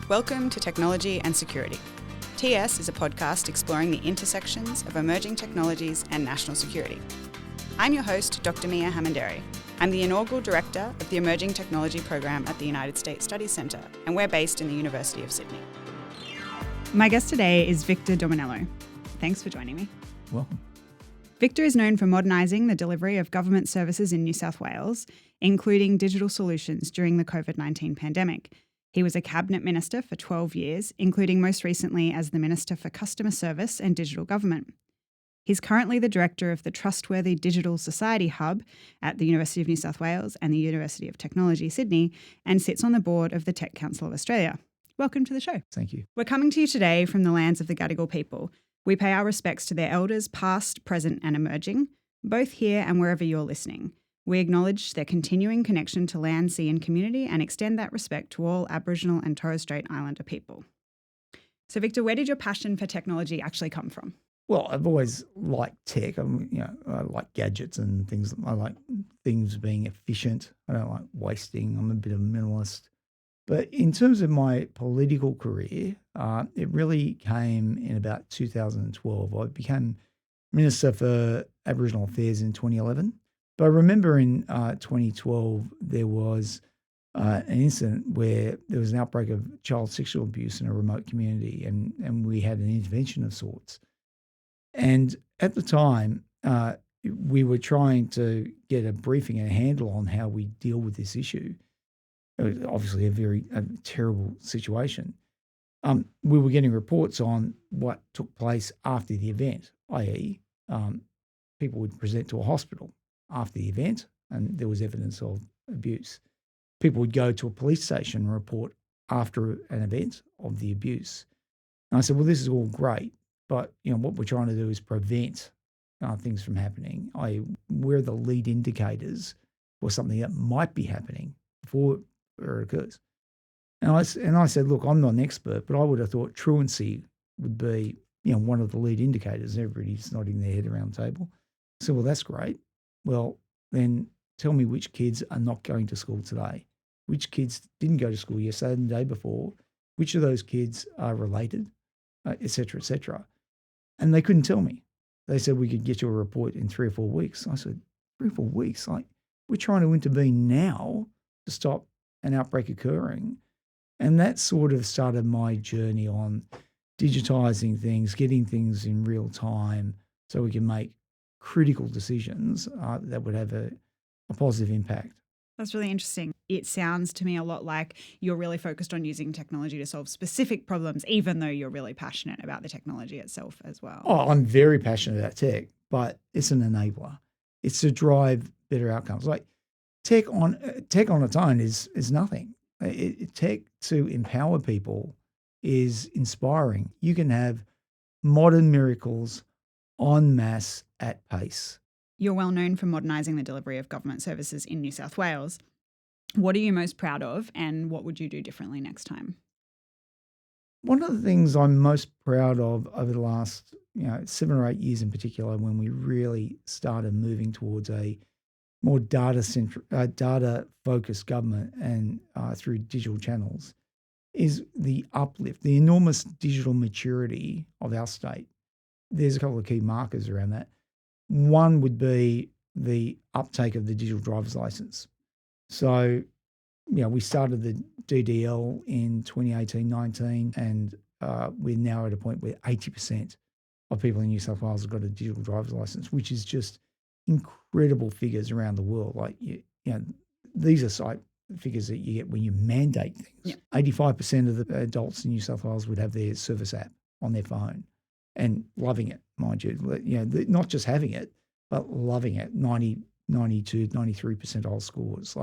Welcome to Technology and Security. TS is a podcast exploring the intersections of emerging technologies and national security. I'm your host, Dr Miah Hammond-Errey. I'm the inaugural director of the Emerging Technology Program at the United States Studies Centre, and we're based in the University of Sydney. My guest today is Victor Dominello. Thanks for joining me. Welcome. Victor is known for modernising the delivery of government services in New South Wales, including digital solutions during the COVID-19 pandemic. He was a cabinet minister for 12 years, including most recently as the Minister for Customer Service and Digital Government. He's currently the director of the Trustworthy Digital Society Hub at the University of New South Wales and the University of Technology, Sydney, and sits on the board of the Tech Council of Australia. Welcome to the show. Thank you. We're coming to you today from the lands of the Gadigal people. We pay our respects to their elders, past, present and emerging, both here and wherever you're listening. We acknowledge their continuing connection to land, sea and community and extend that respect to all Aboriginal and Torres Strait Islander people. So Victor, where did your passion for technology actually come from? Well, I've always liked tech. I like gadgets and things. I like things being efficient. I don't like wasting. I'm a bit of a minimalist. But in terms of my political career, it really came in about 2012. I became Minister for Aboriginal Affairs in 2011. But I remember in 2012, there was an incident where there was an outbreak of child sexual abuse in a remote community, and we had an intervention of sorts. And at the time, we were trying to get a briefing and a handle on how we deal with this issue. It was obviously a terrible situation. We were getting reports on what took place after the event, i.e. People would present to a hospital after the event and there was evidence of abuse. People would go to a police station and report after an event of the abuse. And I said, well, this is all great, but what we're trying to do is prevent things from happening. Where are the lead indicators for something that might be happening before it occurs? And I said, look, I'm not an expert, but I would have thought truancy would be, one of the lead indicators. Everybody's nodding their head around the table. I said, well, that's great. Well, then tell me which kids are not going to school today, which kids didn't go to school yesterday and the day before, which of those kids are related, et cetera, et cetera. And they couldn't tell me. They said, we could get you a report in 3 or 4 weeks. I said, 3 or 4 weeks? We're trying to intervene now to stop an outbreak occurring. And that sort of started my journey on digitizing things, getting things in real time so we can make critical decisions that would have a positive impact. That's really interesting. It sounds to me a lot like you're really focused on using technology to solve specific problems, even though you're really passionate about the technology itself as well. Oh, I'm very passionate about tech, but it's an enabler. It's to drive better outcomes. Like tech on its own is nothing. Tech to empower people is inspiring. You can have modern miracles en masse at pace. You're well known for modernising the delivery of government services in New South Wales. What are you most proud of and what would you do differently next time? One of the things I'm most proud of over the last 7 or 8 years in particular, when we really started moving towards a more data-focused government and through digital channels, is the uplift, the enormous digital maturity of our state. There's a couple of key markers around that. One would be the uptake of the digital driver's license. So, we started the DDL in 2018-19 and we're now at a point where 80% of people in New South Wales have got a digital driver's license, which is just incredible figures around the world. These are figures that you get when you mandate things. Yeah. 85% of the adults in New South Wales would have their service app on their phone. And loving it, mind you. Not just having it, but loving it. 90, 92, 93% all scores.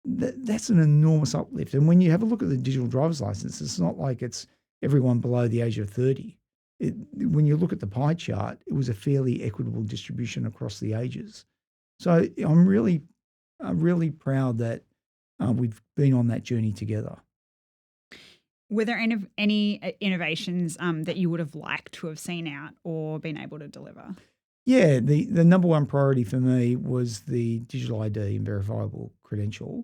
That's an enormous uplift. And when you have a look at the digital driver's license, it's not like it's everyone below the age of 30. When you look at the pie chart, it was a fairly equitable distribution across the ages. So I'm really proud that we've been on that journey together. Were there any innovations that you would have liked to have seen out or been able to deliver? Yeah, the number one priority for me was the digital ID and verifiable credential.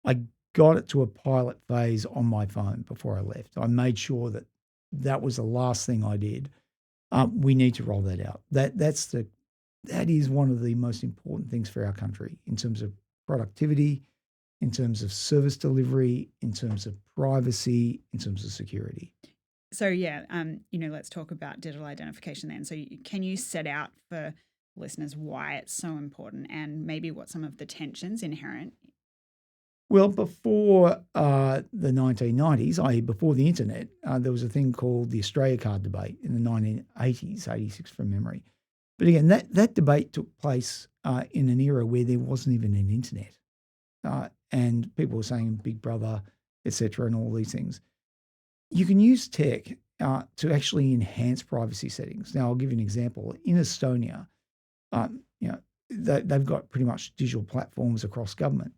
I got it to a pilot phase on my phone before I left. I made sure that that was the last thing I did. We need to roll that out. That is one of the most important things for our country in terms of productivity, in terms of service delivery, in terms of privacy, in terms of security. So let's talk about digital identification then. So can you set out for listeners why it's so important and maybe what some of the tensions inherent? Well, before the 1990s, i.e. before the internet, there was a thing called the Australia Card debate in the 1980s, 86 from memory. But again, that debate took place in an era where there wasn't even an internet. And people were saying Big Brother, etc., and all these things. You can use tech to actually enhance privacy settings. Now, I'll give you an example. In Estonia, they've got pretty much digital platforms across government.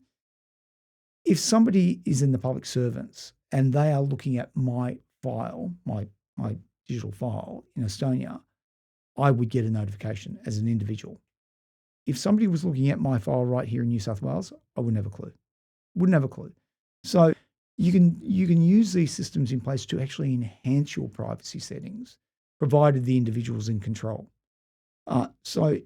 If somebody is in the public servants and they are looking at my file, my digital file in Estonia, I would get a notification as an individual. If somebody was looking at my file right here in New South Wales, I wouldn't have a clue. Wouldn't have a clue. So you can use these systems in place to actually enhance your privacy settings, provided the individual's in control. So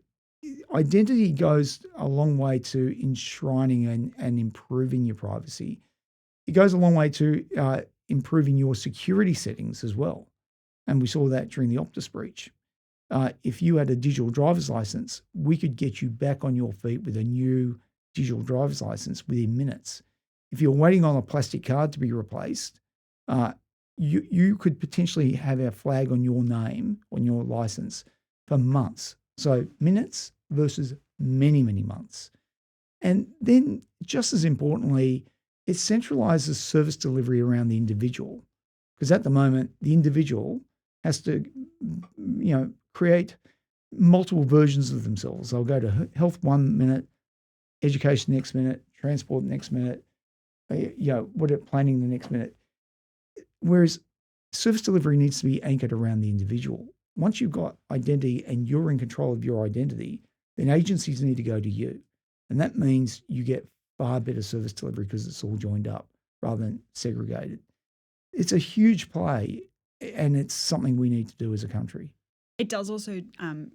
identity goes a long way to enshrining and improving your privacy. It goes a long way to improving your security settings as well. And we saw that during the Optus breach. If you had a digital driver's license, we could get you back on your feet with a new digital driver's license within minutes. If you're waiting on a plastic card to be replaced, you could potentially have a flag on your name, on your license for months. So minutes versus many, many months. And then just as importantly, it centralizes service delivery around the individual. Because at the moment, the individual has to, create multiple versions of themselves. They'll go to health 1 minute, education next minute, transport next minute, planning the next minute. Whereas service delivery needs to be anchored around the individual. Once you've got identity and you're in control of your identity, then agencies need to go to you. And that means you get far better service delivery because it's all joined up rather than segregated. It's a huge play, and it's something we need to do as a country. It does also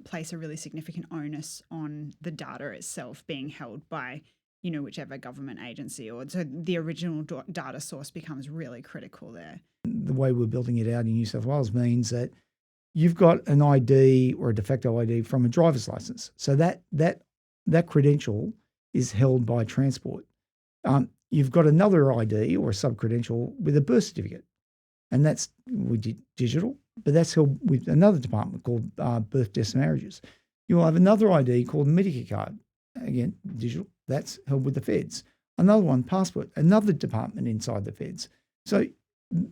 place a really significant onus on the data itself being held by, whichever government agency, or so the original data source becomes really critical there. The way we're building it out in New South Wales means that you've got an ID or a de facto ID from a driver's license. So that credential is held by Transport. You've got another ID or a sub-credential with a birth certificate. And that's digital, but that's held with another department called birth, deaths and marriages. You'll have another ID called Medicare card. Again, digital, that's held with the feds. Another one, passport, another department inside the feds. So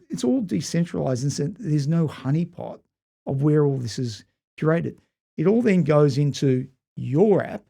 it's all decentralized, and so there's no honeypot of where all this is curated. It all then goes into your app,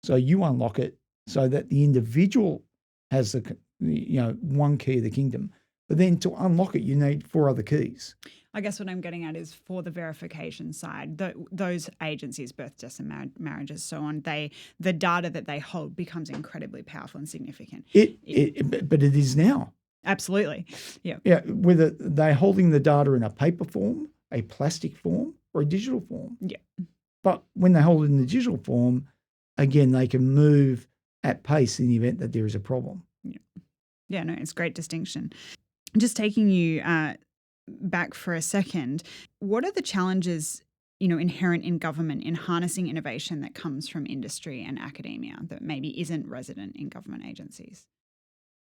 so you unlock it so that the individual has the one key of the kingdom. But then to unlock it, you need 4 other keys. I guess what I'm getting at is for the verification side, those agencies, birth, deaths and marriages, so on, the data that they hold becomes incredibly powerful and significant. But it is now. Absolutely. Yeah. Yeah. Whether they're holding the data in a paper form, a plastic form, or a digital form. Yeah. But when they hold it in the digital form, again, they can move at pace in the event that there is a problem. Yeah. Yeah, no, it's a great distinction. Just taking you back for a second, what are the challenges, inherent in government in harnessing innovation that comes from industry and academia that maybe isn't resident in government agencies?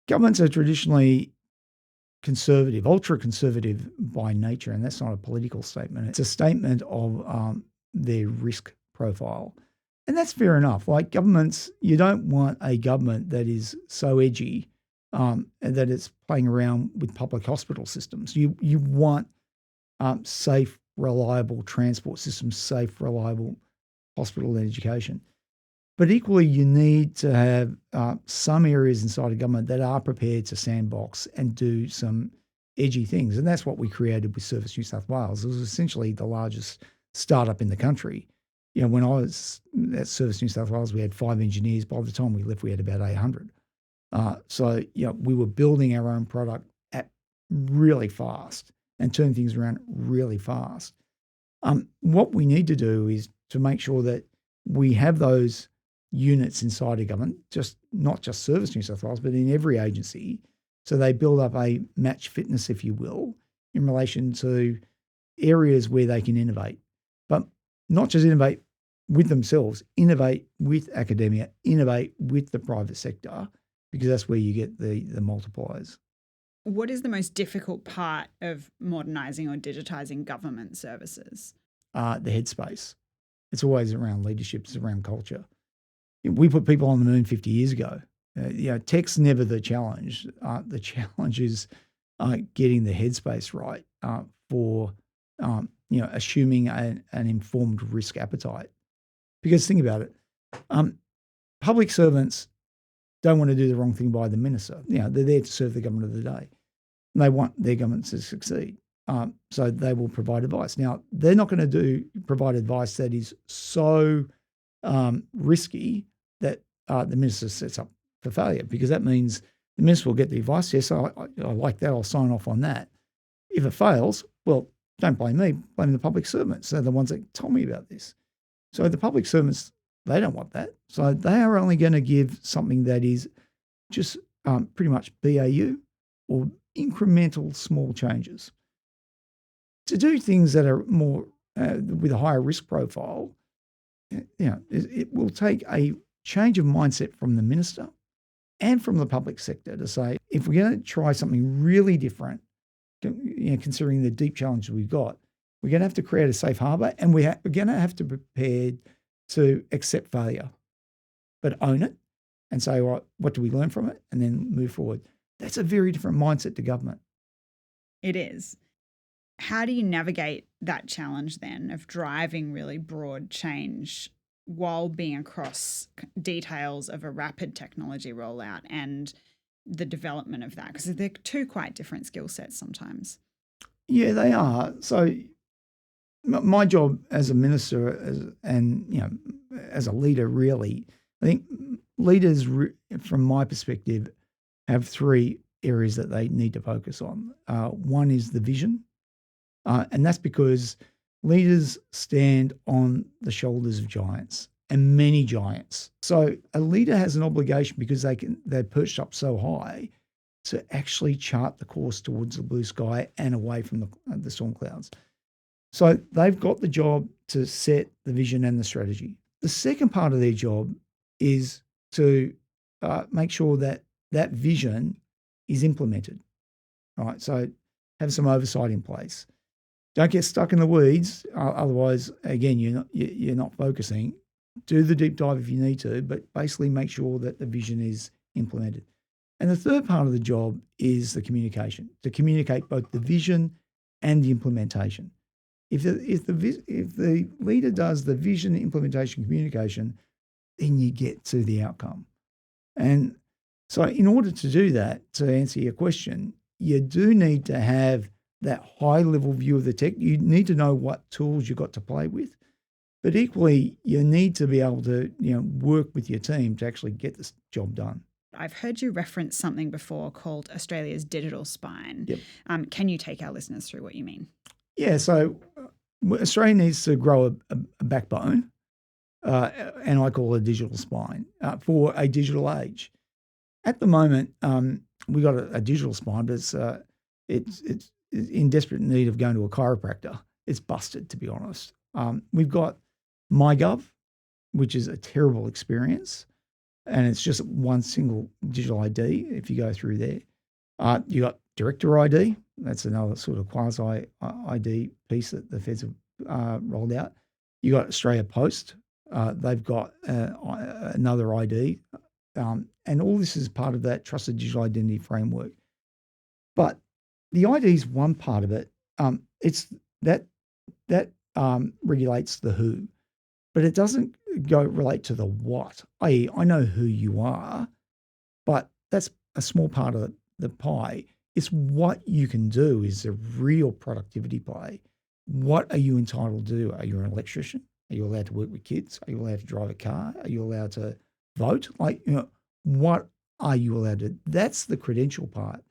Governments are traditionally conservative, ultra-conservative by nature, and that's not a political statement. It's a statement of their risk profile. And that's fair enough. Like governments, you don't want a government that is so edgy that it's playing around with public hospital systems. You want safe, reliable transport systems, safe, reliable hospital and education. But equally, you need to have some areas inside of government that are prepared to sandbox and do some edgy things. And that's what we created with Service New South Wales. It was essentially the largest startup in the country. When I was at Service New South Wales, we had 5 engineers. By the time we left, we had about 800. So we were building our own product at really fast and turning things around really fast. What we need to do is to make sure that we have those units inside a government, not just Service New South Wales, but in every agency. So they build up a match fitness, if you will, in relation to areas where they can innovate, but not just innovate with themselves, innovate with academia, innovate with the private sector, because that's where you get the multipliers. What is the most difficult part of modernising or digitising government services? The headspace. It's always around leadership, it's around culture. We put people on the moon 50 years ago. Tech's never the challenge. The challenge is getting the headspace right for assuming an informed risk appetite. Because think about it, public servants don't want to do the wrong thing by the minister. They're there to serve the government of the day. And they want their government to succeed. So they will provide advice. Now, they're not going to provide advice that is so risky that the minister sets up for failure, because that means the minister will get the advice. Yes, I like that. I'll sign off on that. If it fails, well, don't blame me. Blame the public servants. They're the ones that told me about this. So the public servants, they don't want that. So they are only going to give something that is just pretty much BAU or incremental small changes. To do things that are more with a higher risk profile, it will take a change of mindset from the minister and from the public sector to say, if we're going to try something really different, considering the deep challenges we've got, we're going to have to create a safe harbour, and we're going to have to be prepared to accept failure, but own it and say, all right, what do we learn from it? And then move forward. That's a very different mindset to government. It is. How do you navigate that challenge then of driving really broad change while being across details of a rapid technology rollout and the development of that? Because they're two quite different skill sets sometimes. Yeah, they are. So my job as a minister as a leader, really, I think leaders, from my perspective, have three areas that they need to focus on. One is the vision, and that's because leaders stand on the shoulders of giants, and many giants. So a leader has an obligation, because they're perched up so high, to actually chart the course towards the blue sky and away from the storm clouds. So they've got the job to set the vision and the strategy. The second part of their job is to make sure that vision is implemented. All right, so have some oversight in place. Don't get stuck in the weeds. Otherwise, again, you're not focusing. Do the deep dive if you need to, but basically make sure that the vision is implemented. And the third part of the job is the communication, to communicate both the vision and the implementation. If the leader does the vision, implementation, communication, then you get to the outcome. And so in order to do that, to answer your question, you do need to have that high-level view of the tech. You need to know what tools you've got to play with. But equally, you need to be able to work with your team to actually get this job done. I've heard you reference something before called Australia's digital spine. Yep. Can you take our listeners through what you mean? Yeah, so Australia needs to grow a backbone, and I call it a digital spine, for a digital age. At the moment, we got a digital spine, but it's in desperate need of going to a chiropractor. It's busted, to be honest. We've got MyGov, which is a terrible experience, and it's just one single digital ID if you go through there. You got Director ID. That's another sort of quasi ID piece that the feds have rolled out. You got Australia Post. They've got another ID. And all this is part of that trusted digital identity framework. But the ID is one part of it. It's that regulates the who, but it doesn't relate to the what. I.e., I know who you are, but that's a small part of the pie. It's what you can do is a real productivity play. What are you entitled to do? Are you an electrician? Are you allowed to work with kids? Are you allowed to drive a car? Are you allowed to vote? What are you allowed to? That's the credential part.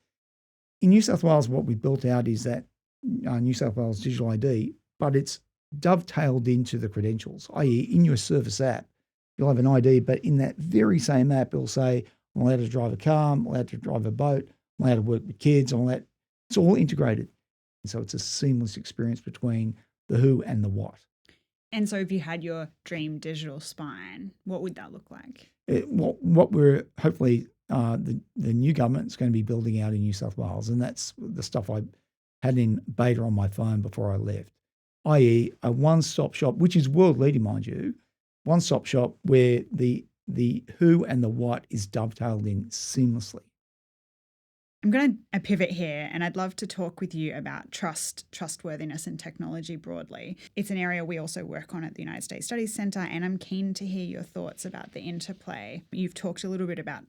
In New South Wales, what we built out is that New South Wales digital ID, but it's dovetailed into the credentials, i.e. in your service app, you'll have an ID, but in that very same app, it'll say, I'm allowed to drive a car, I'm allowed to drive a boat, I'm allowed to work with kids, it's all integrated. And so it's a seamless experience between the who and the what. And so if you had your dream digital spine, what would that look like? What we're hopefully the new government's going to be building out in New South Wales, and that's the stuff I had in beta on my phone before I left, i.e. a one-stop shop, which is world leading, mind you, one-stop shop where the who and the what is dovetailed in seamlessly. I'm going to pivot here, and I'd love to talk with you about trustworthiness and technology broadly. It's an area we also work on at the United States Studies Centre, and I'm keen to hear your thoughts about the interplay. You've talked a little bit about,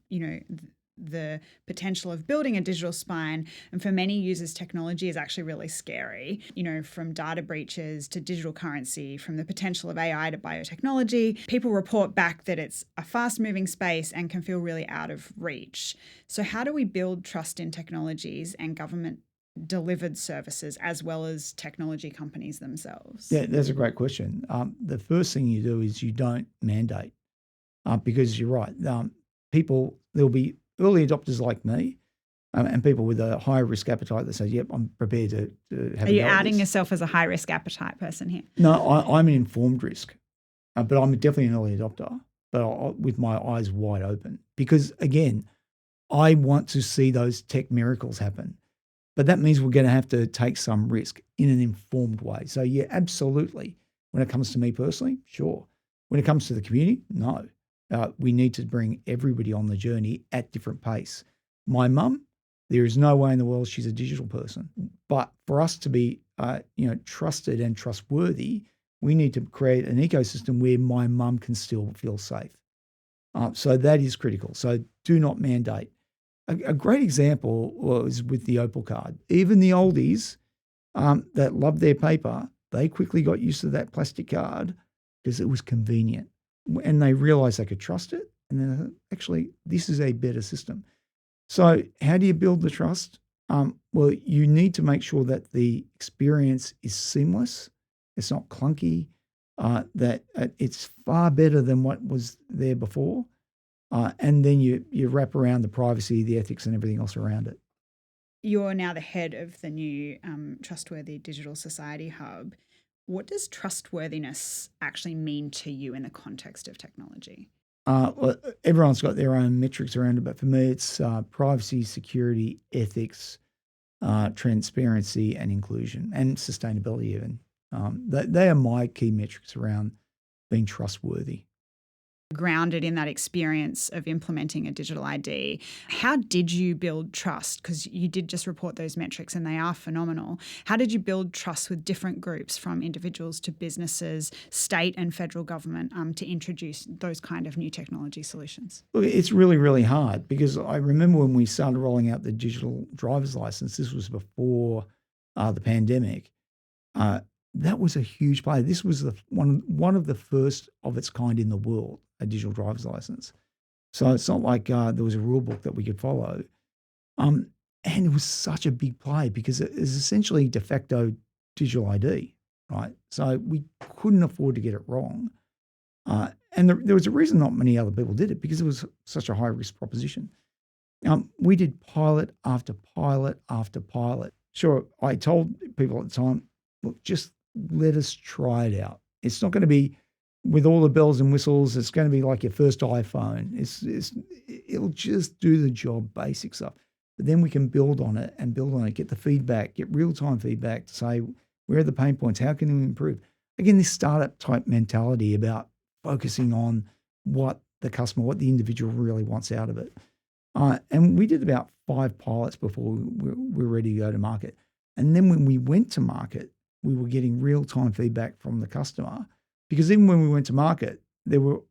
the potential of building a digital spine, and for many users, technology is actually really scary. From data breaches to digital currency, from the potential of AI to biotechnology, people report back that it's a fast-moving space and can feel really out of reach. So how do we build trust in technologies and government-delivered services as well as technology companies themselves? Yeah, that's a great question. The first thing you do is you don't mandate, because you're right. There'll be early adopters like me, and people with a higher risk appetite that say, yep, I'm prepared to have Are a you go at outing this. yourself as a high risk appetite person here? No, I'm an informed risk, but I'm definitely an early adopter, but with my eyes wide open. Because again, I want to see those tech miracles happen. But that means we're going to have to take some risk in an informed way. So yeah, absolutely. When it comes to me personally, sure. When it comes to the community, no. We need to bring everybody on the journey at different pace. My mum, there is no way in the world she's a digital person. But for us to be, trusted and trustworthy, we need to create an ecosystem where my mum can still feel safe. So that is critical. So do not mandate. A great example was with the Opal card. Even the oldies that loved their paper, they quickly got used to that plastic card because it was convenient. And they realized they could trust it. And then actually, this is a better system. So how do you build the trust? Well, you need to make sure that the experience is seamless. It's not clunky, that it's far better than what was there before. And then you wrap around the privacy, the ethics, and everything else around it. You're now the head of the new Trustworthy Digital Society Hub. What does trustworthiness actually mean to you in the context of technology? Well, everyone's got their own metrics around it, but for me, it's privacy, security, ethics, transparency, and inclusion, and sustainability even. They are my key metrics around being trustworthy. Grounded in that experience of implementing a digital ID, how did you build trust? Because you did just report those metrics and they are phenomenal. How did you build trust with different groups, from individuals to businesses, state and federal government, to introduce those kind of new technology solutions? Look, it's really, really hard, because I remember when we started rolling out the digital driver's license, this was before the pandemic. That was a huge play. This was one of the first of its kind in the world, a digital driver's license. So it's not like there was a rule book that we could follow. And it was such a big play because it is essentially de facto digital ID, right? So we couldn't afford to get it wrong. And there was a reason not many other people did it, because it was such a high risk proposition. We did pilot after pilot after pilot. Sure, I told people at the time, look, just let us try it out. It's not going to be with all the bells and whistles. It's going to be like your first iPhone. It'll just do the job, basic stuff. But then we can build on it, get the feedback, get real-time feedback to say, where are the pain points? How can we improve? Again, this startup type mentality about focusing on what the customer, what the individual really wants out of it. And we did about 5 pilots before we were ready to go to market. And then when we went to market, we were getting real-time feedback from the customer, because even when we went to market, there were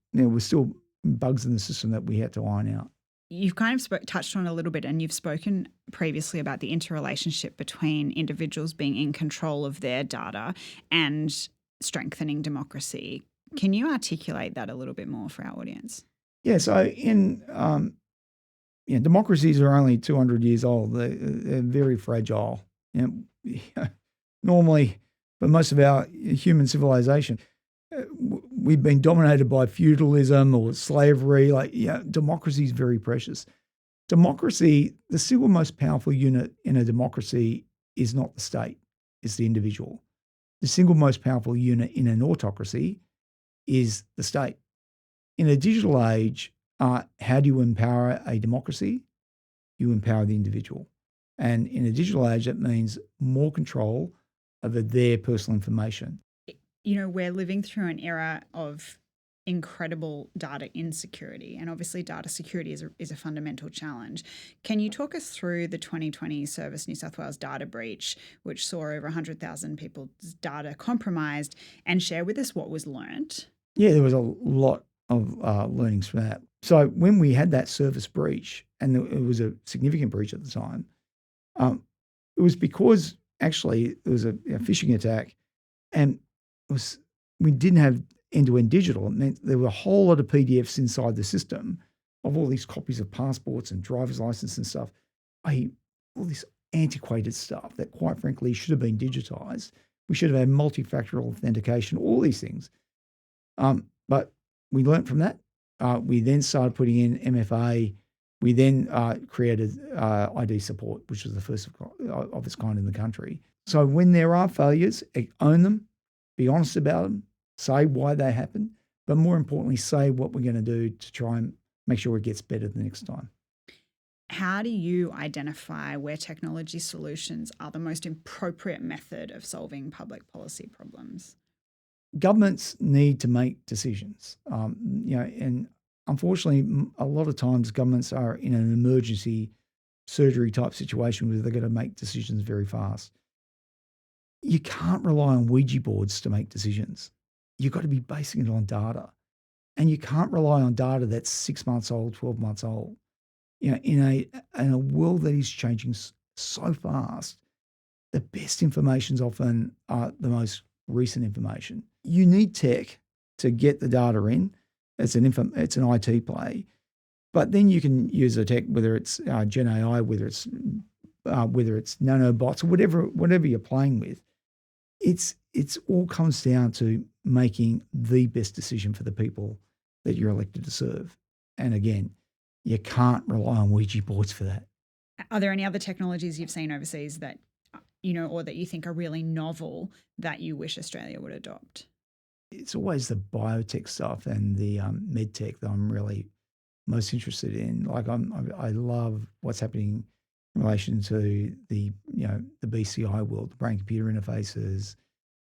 still bugs in the system that we had to iron out. You've kind of touched on a little bit, and you've spoken previously about the interrelationship between individuals being in control of their data and strengthening democracy. Can you articulate that a little bit more for our audience? Yeah, so Democracies are only 200 years old. They're very fragile. Normally, for most of our human civilization, we've been dominated by feudalism or slavery. Democracy is very precious. Democracy, the single most powerful unit in a democracy is not the state, it's the individual. The single most powerful unit in an autocracy is the state. In a digital age, how do you empower a democracy? You empower the individual. And in a digital age, that means more control over their personal information. We're living through an era of incredible data insecurity, and obviously data security is a fundamental challenge. Can you talk us through the 2020 Service New South Wales data breach, which saw over 100,000 people's data compromised, and share with us what was learnt? Yeah, there was a lot of learnings from that. So when we had that service breach, and it was a significant breach at the time, it was because actually there was a phishing attack, and we didn't have end-to-end digital. It meant there were a whole lot of PDFs inside the system of all these copies of passports and driver's license and stuff. All this antiquated stuff that, quite frankly, should have been digitized. We should have had multi-factor authentication, all these things. But we learnt from that. We then started putting in MFA. We then created ID support, which was the first of its kind in the country. So when there are failures, own them, be honest about them, say why they happen, but more importantly, say what we're going to do to try and make sure it gets better the next time. How do you identify where technology solutions are the most appropriate method of solving public policy problems? Governments need to make decisions, and unfortunately, a lot of times governments are in an emergency surgery type situation where they've got to make decisions very fast. You can't rely on Ouija boards to make decisions. You've got to be basing it on data. And you can't rely on data that's 6 months old, 12 months old. In a world that is changing so fast, the best information is often the most recent information. You need tech to get the data in. It's an IT play. But then you can use the tech, whether it's Gen AI, whether it's nanobots, or whatever you're playing with. It's all comes down to making the best decision for the people that you're elected to serve. And again, you can't rely on Ouija boards for that. Are there any other technologies you've seen overseas that, or that you think are really novel that you wish Australia would adopt? It's always the biotech stuff and the med tech that I'm really most interested in. I love what's happening in relation to the BCI world, the brain computer interfaces.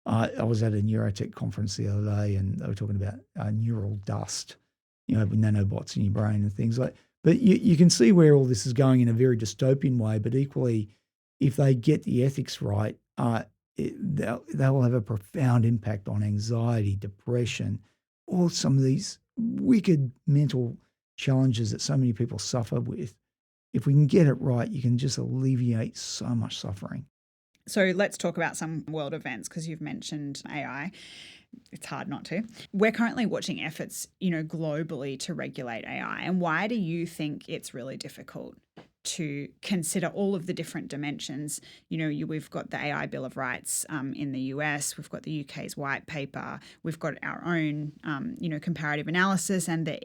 I was at a neurotech conference the other day, and they were talking about neural dust, with nanobots in your brain and things like. But you can see where all this is going in a very dystopian way. But equally, if they get the ethics right, they'll have a profound impact on anxiety, depression, or some of these wicked mental challenges that so many people suffer with. If we can get it right, you can just alleviate so much suffering. So let's talk about some world events, because you've mentioned AI. It's hard not to. We're currently watching efforts, globally to regulate AI. And why do you think it's really difficult to consider all of the different dimensions? We've got the AI Bill of Rights in the US, we've got the UK's white paper, we've got our own, comparative analysis, and the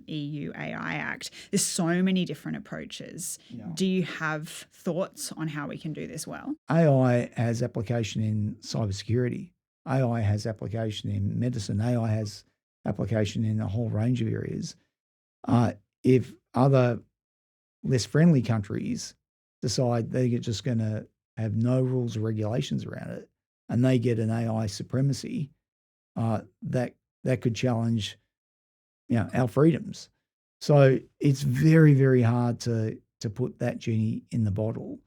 EU AI Act. There's so many different approaches. Yeah. Do you have thoughts on how we can do this well? AI has application in cybersecurity. AI has application in medicine. AI has application in a whole range of areas. If other less friendly countries decide they're just going to have no rules or regulations around it, and they get an AI supremacy, that could challenge, our freedoms. So it's very, very hard to put that genie in the bottle.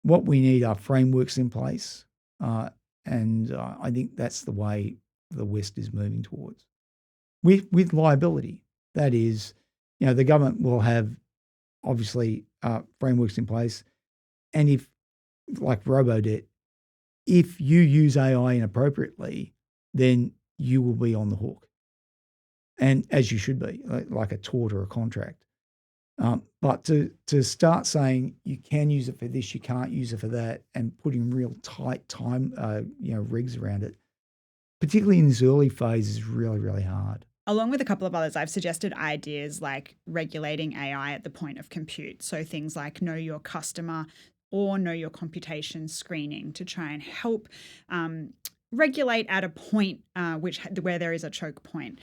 What we need are frameworks in place, and I think that's the way the West is moving towards. With liability, that is, the government will have obviously frameworks in place. And if, like robo-debt, if you use AI inappropriately, then you will be on the hook. And as you should be, like a tort or a contract. But to start saying you can use it for this, you can't use it for that, and putting real tight time, regs around it, particularly in this early phase, is really, really hard. Along with a couple of others, I've suggested ideas like regulating AI at the point of compute. So things like know your customer or know your computation screening to try and help regulate at a point where there is a choke point.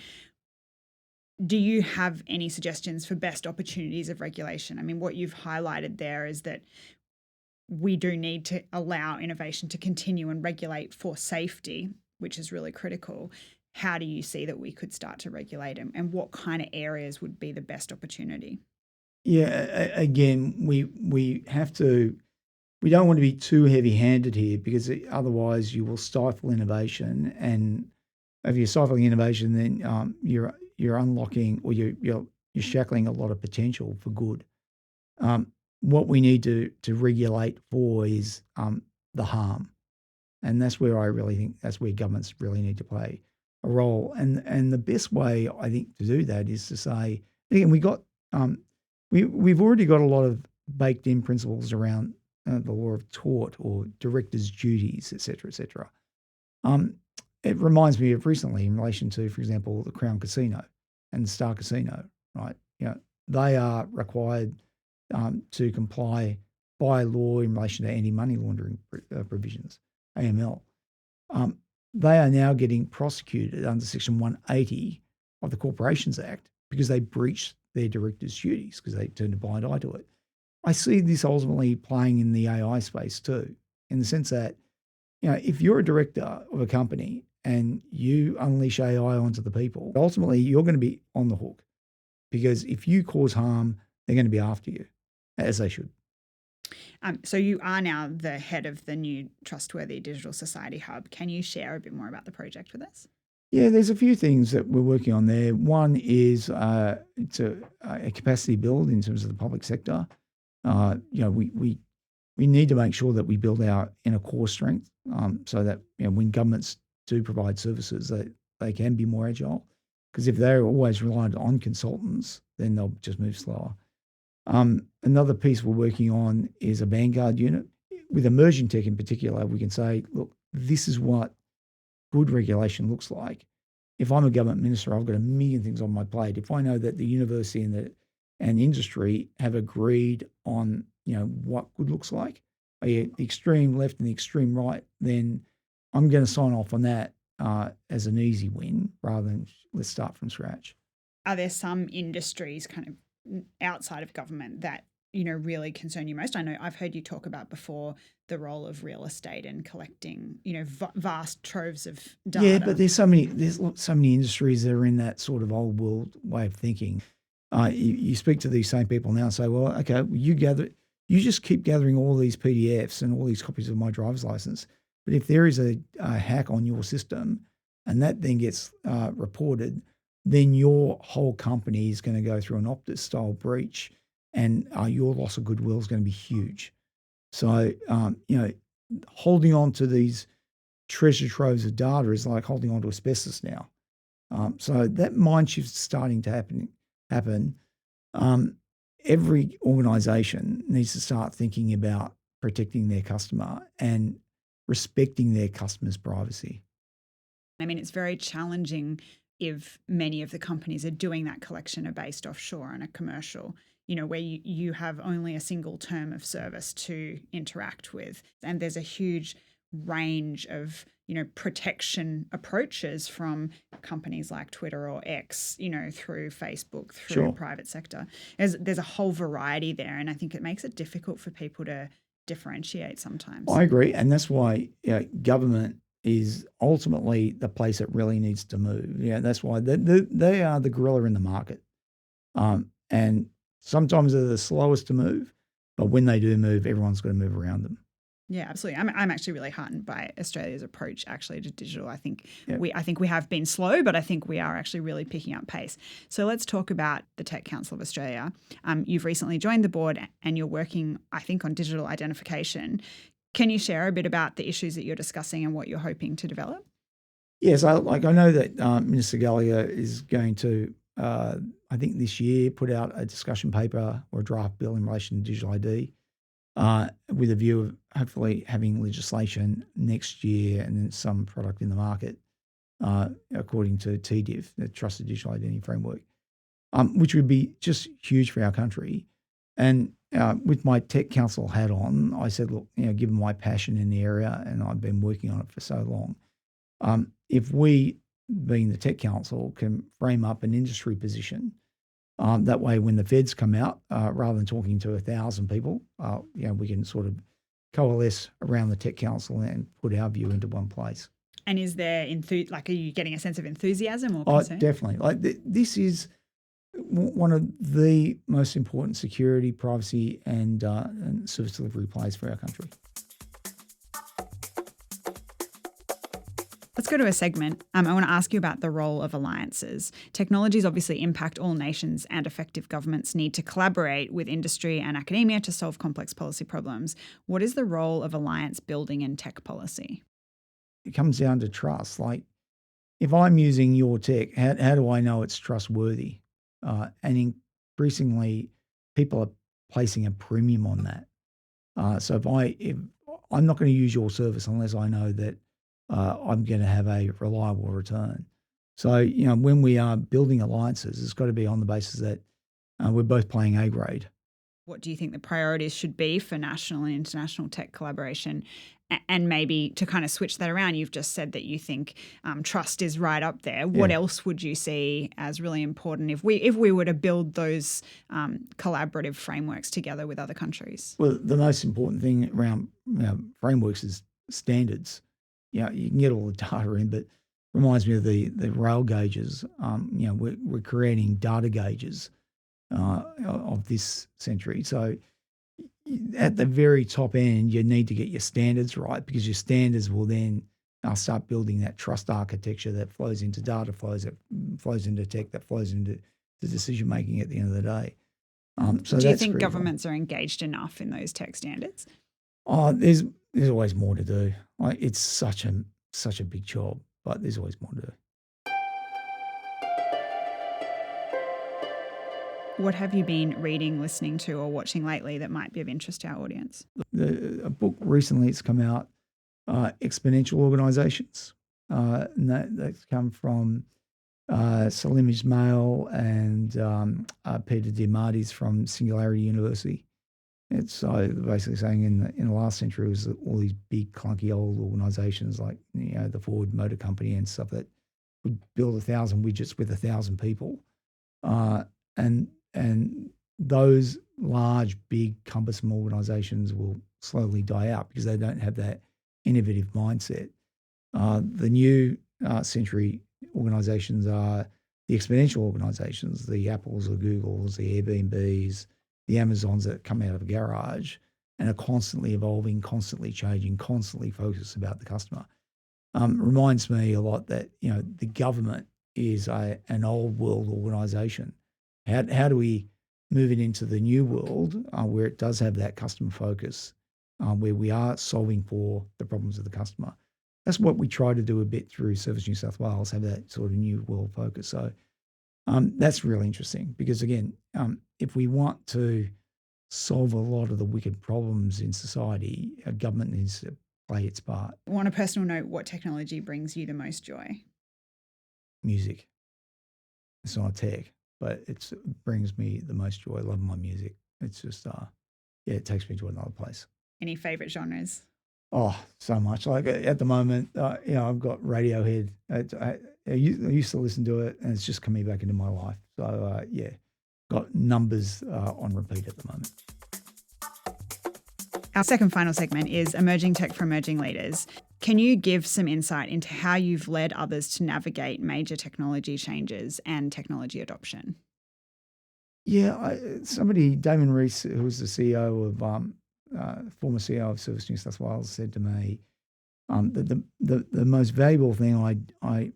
Do you have any suggestions for best opportunities of regulation? I mean, what you've highlighted there is that we do need to allow innovation to continue and regulate for safety, which is really critical. How do you see that we could start to regulate them, and what kind of areas would be the best opportunity? Yeah, again, we have to. We don't want to be too heavy-handed here because otherwise you will stifle innovation, and if you're stifling innovation, then you're unlocking or you're shackling a lot of potential for good. What we need to regulate for is the harm, and that's where I really think that's where governments really need to play a role. And the best way I think to do that is to say, again, we've already got a lot of baked in principles around the law of tort or directors' duties, et cetera, et cetera. It reminds me of recently in relation to, for example, the Crown Casino and Star Casino, right? They are required to comply by law in relation to anti-money laundering provisions, AML. They are now getting prosecuted under Section 180 of the Corporations Act because they breached their directors' duties because they turned a blind eye to it. I see this ultimately playing in the AI space too, in the sense that, if you're a director of a company and you unleash AI onto the people, ultimately you're going to be on the hook because if you cause harm, they're going to be after you, as they should. So you are now the head of the new Trustworthy Digital Society Hub. Can you share a bit more about the project with us? Yeah, there's a few things that we're working on there. One is it's a capacity build in terms of the public sector. We need to make sure that we build our inner core strength so that when governments do provide services, that they can be more agile. Because if they're always reliant on consultants, then they'll just move slower. Another piece we're working on is a vanguard unit. With emerging tech in particular, we can say, look, this is what good regulation looks like. If I'm a government minister, I've got a million things on my plate. If I know that the university and industry have agreed on what good looks like, the extreme left and the extreme right, then I'm going to sign off on that as an easy win rather than let's start from scratch. Are there some industries kind of outside of government that really concern you most? I know I've heard you talk about before the role of real estate and collecting vast troves of data. Yeah, but there's so many industries that are in that sort of old world way of thinking. You speak to these same people now and say, well, okay, you just keep gathering all these PDFs and all these copies of my driver's license. But if there is a hack on your system and that then gets reported, then your whole company is going to go through an Optus-style breach and your loss of goodwill is going to be huge. So, holding on to these treasure troves of data is like holding on to asbestos now. So that mind shift is starting to happen. Every organisation needs to start thinking about protecting their customer and respecting their customer's privacy. I mean, it's very challenging if many of the companies are doing that collection are based offshore and are commercial, where you have only a single term of service to interact with. And there's a huge range of, protection approaches from companies like Twitter or X, through Facebook, through private sector. There's a whole variety there. And I think it makes it difficult for people to differentiate sometimes. I agree. And that's why government is ultimately the place that really needs to move. Yeah, that's why they are the gorilla in the market. And sometimes they're the slowest to move, but when they do move, everyone's got to move around them. Yeah, absolutely. I'm actually really heartened by Australia's approach actually to digital. I think we have been slow, but I think we are actually really picking up pace. So let's talk about the Tech Council of Australia. You've recently joined the board and you're working, I think, on digital identification. Can you share a bit about the issues that you're discussing and what you're hoping to develop? Yes, I know that Minister Gallagher is going to I think this year, put out a discussion paper or a draft bill in relation to digital ID with a view of hopefully having legislation next year and then some product in the market according to TDIF, the Trusted Digital Identity Framework, which would be just huge for our country. And with my tech council hat on, I said, look, given my passion in the area and I've been working on it for so long, if we, being the tech council, can frame up an industry position, that way when the feds come out, rather than talking to 1,000 people, we can sort of coalesce around the tech council and put our view into one place. And is there, are you getting a sense of enthusiasm or concern? Definitely. This is one of the most important security, privacy, and service delivery plays for our country. Let's go to a segment. I want to ask you about the role of alliances. Technologies obviously impact all nations, and effective governments need to collaborate with industry and academia to solve complex policy problems. What is the role of alliance building in tech policy? It comes down to trust. Like, if I'm using your tech, how do I know it's trustworthy? And increasingly, people are placing a premium on that. So if I'm not going to use your service unless I know that I'm going to have a reliable return. So, when we are building alliances, it's got to be on the basis that we're both playing A grade. What do you think the priorities should be for national and international tech collaboration? And maybe to kind of switch that around, you've just said that you think trust is right up there. What else would you see as really important if we were to build those collaborative frameworks together with other countries? Well, the most important thing around frameworks is standards. You can get all the data in, but reminds me of the rail gauges. We're creating data gauges of this century. So at the very top end, you need to get your standards right, because your standards will then start building that trust architecture that flows into data flows, that flows into tech, that flows into the decision making at the end of the day. So do you think governments are engaged enough in those tech standards? There's always more to do. It's such a big job, but there's always more to do. What have you been reading, listening to, or watching lately that might be of interest to our audience? A book recently has come out, Exponential Organizations. And that's come from Salim Ismail and Peter Diamandis from Singularity University. It's basically saying in the last century, it was all these big, clunky old organizations like the Ford Motor Company and stuff that would build 1,000 widgets with 1,000 people. And those large, big, cumbersome organizations will slowly die out because they don't have that innovative mindset. The new century organizations are the exponential organizations, the Apples, the Googles, the Airbnbs, the Amazons that come out of a garage and are constantly evolving, constantly changing, constantly focused about the customer. Reminds me a lot that, the government is an old world organization. How do we move it into the new world where it does have that customer focus, where we are solving for the problems of the customer? That's what we try to do a bit through Service New South Wales, have that sort of new world focus. So that's really interesting because, again, if we want to solve a lot of the wicked problems in society, a government needs to play its part. On a personal note, what technology brings you the most joy? Music. It's not tech, but it brings me the most joy. I love my music. It's just, it takes me to another place. Any favourite genres? Oh, so much. Like at the moment, I've got Radiohead. I used to listen to it, and it's just coming back into my life. So, got numbers on repeat at the moment. Our second final segment is Emerging Tech for Emerging Leaders. Can you give some insight into how you've led others to navigate major technology changes and technology adoption? Yeah, Damon Rees, who was the CEO of, former CEO of Service New South Wales, said to me that the most valuable thing I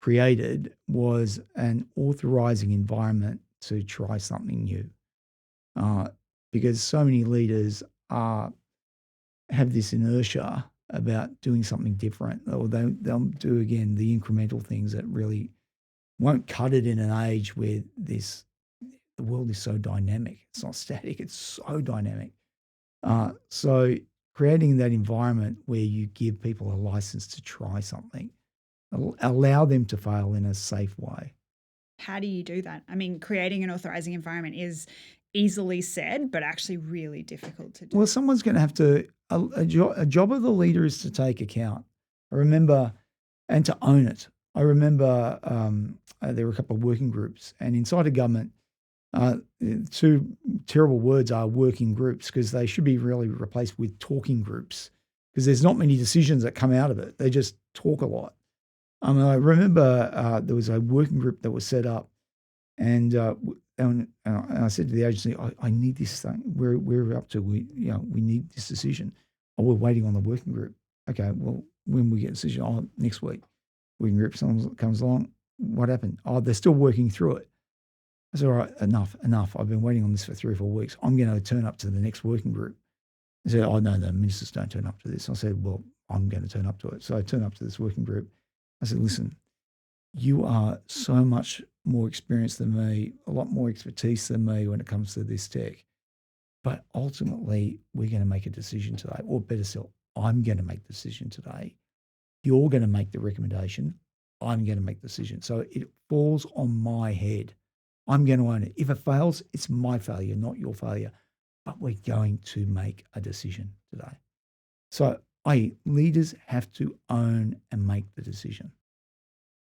created was an authorizing environment to try something new. Because so many leaders have this inertia about doing something different, or they'll do, again, the incremental things that really won't cut it in an age where the world is so dynamic. It's not static, it's so dynamic. So creating that environment where you give people a license to try something, allow them to fail in a safe way. How do you do that? I mean, creating an authorizing environment is easily said, but actually really difficult to do. Well, someone's going to have to, a job of the leader is to take account. I remember, and to own it. I remember there were a couple of working groups, and inside a government, two terrible words are working groups, because they should be really replaced with talking groups, because there's not many decisions that come out of it. They just talk a lot. I remember there was a working group that was set up, and I said to the agency, I need this thing. We're up to, we need this decision. Oh, we're waiting on the working group. Okay, well, when we get a decision, next week, working group comes along. What happened? Oh, they're still working through it. I said, all right, enough. I've been waiting on this for 3 or 4 weeks. I'm going to turn up to the next working group. They said, oh, no, the ministers don't turn up to this. I said, well, I'm going to turn up to it. So I turned up to this working group. I said, listen, you are so much more experienced than me, a lot more expertise than me when it comes to this tech. But ultimately, we're going to make a decision today, or better still, I'm going to make the decision today. You're going to make the recommendation. I'm going to make the decision. So it falls on my head. I'm going to own it. If it fails, it's my failure, not your failure. But we're going to make a decision today. So leaders have to own and make the decision.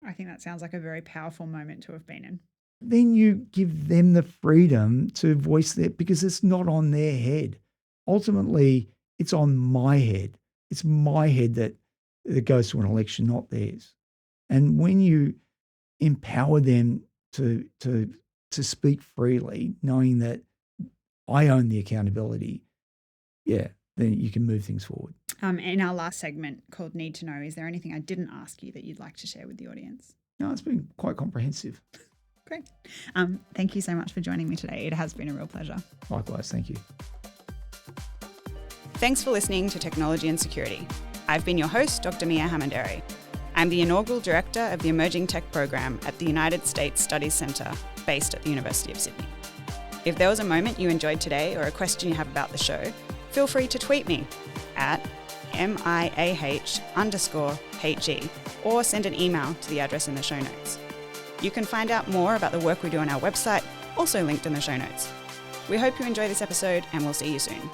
I think that sounds like a very powerful moment to have been in. Then you give them the freedom to voice that, because it's not on their head. Ultimately, it's on my head. It's my head that goes to an election, not theirs. And when you empower them to speak freely, knowing that I own the accountability, then you can move things forward. In our last segment called Need to Know, is there anything I didn't ask you that you'd like to share with the audience? No, it's been quite comprehensive. Great. Thank you so much for joining me today. It has been a real pleasure. Likewise, thank you. Thanks for listening to Technology and Security. I've been your host, Dr Miah Hammond-Errey. I'm the inaugural director of the Emerging Tech Program at the United States Studies Centre, based at the University of Sydney. If there was a moment you enjoyed today or a question you have about the show, feel free to tweet me at MIAH_HE or send an email to the address in the show notes. You can find out more about the work we do on our website, also linked in the show notes. We hope you enjoy this episode, and we'll see you soon.